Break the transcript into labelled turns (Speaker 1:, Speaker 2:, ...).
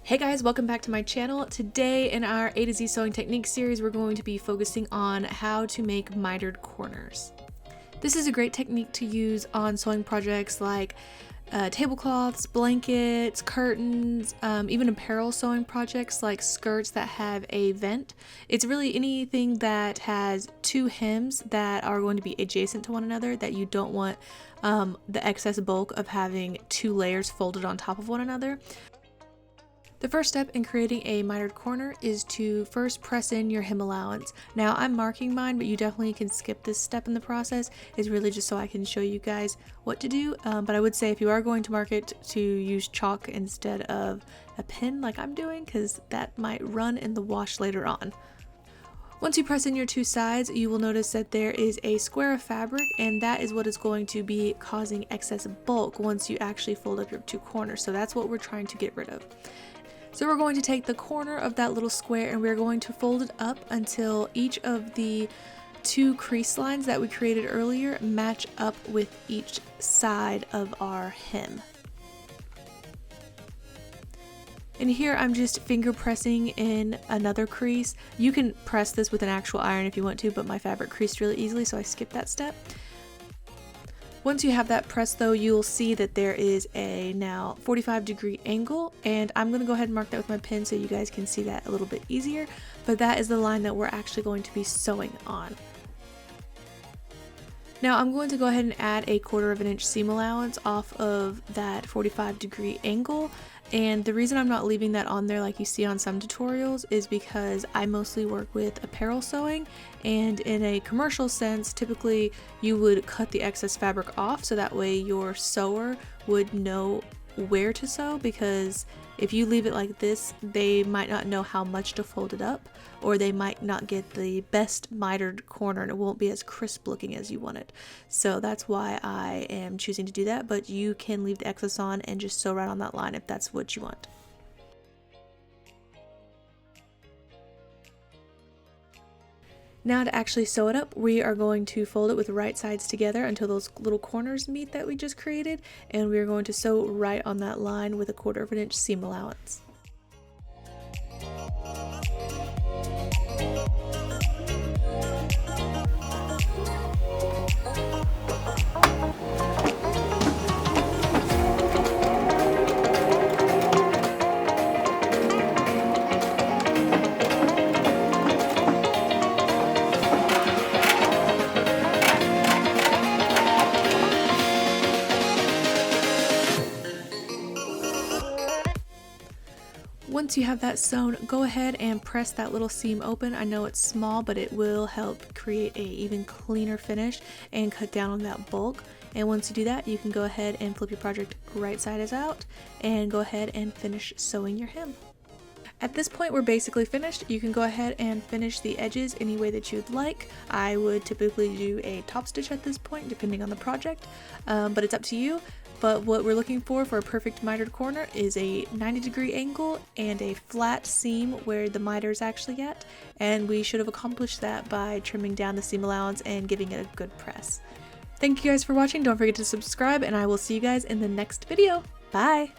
Speaker 1: Hey guys, welcome back to my channel. Today in our A to Z sewing technique series, we're going to be focusing on how to make mitered corners. This is a great technique to use on sewing projects like tablecloths, blankets, curtains, even apparel sewing projects like skirts that have a vent. It's really anything that has two hems that are going to be adjacent to one another that you don't want the excess bulk of having two layers folded on top of one another. The first step in creating a mitered corner is to first press in your hem allowance. Now I'm marking mine, but you definitely can skip this step in the process. It's really just so I can show you guys what to do. But I would say if you are going to mark it, to use chalk instead of a pen like I'm doing, because that might run in the wash later on. Once you press in your two sides, you will notice that there is a square of fabric, and that is what is going to be causing excess bulk once you actually fold up your two corners. So that's what we're trying to get rid of. So we're going to take the corner of that little square and we're going to fold it up until each of the two crease lines that we created earlier match up with each side of our hem. And here I'm just finger pressing in another crease. You can press this with an actual iron if you want to, but my fabric creased really easily, so I skipped that step. Once you have that pressed though, you'll see that there is a now 45-degree angle, and I'm going to go ahead and mark that with my pen so you guys can see that a little bit easier, but that is the line that we're actually going to be sewing on. Now I'm going to go ahead and add a 1/4 inch seam allowance off of that 45-degree angle, and the reason I'm not leaving that on there like you see on some tutorials is because I mostly work with apparel sewing, and in a commercial sense typically you would cut the excess fabric off so that way your sewer would know where to sew, because if you leave it like this they might not know how much to fold it up, or they might not get the best mitered corner and it won't be as crisp looking as you want it. So that's why I am choosing to do that, but you can leave the excess on and just sew right on that line if that's what you want. Now to actually sew it up, we are going to fold it with the right sides together until those little corners meet that we just created, and we are going to sew right on that line with a 1/4 inch seam allowance. Once you have that sewn, go ahead and press that little seam open. I know it's small, but it will help create a even cleaner finish and cut down on that bulk. And once you do that, you can go ahead and flip your project right side is out and go ahead and finish sewing your hem. At this point, we're basically finished. You can go ahead and finish the edges any way that you'd like. I would typically do a top stitch at this point, depending on the project, but it's up to you. But what we're looking for a perfect mitered corner is a 90-degree angle and a flat seam where the miter is actually at, and we should have accomplished that by trimming down the seam allowance and giving it a good press. Thank you guys for watching. Don't forget to subscribe, and I will see you guys in the next video. Bye!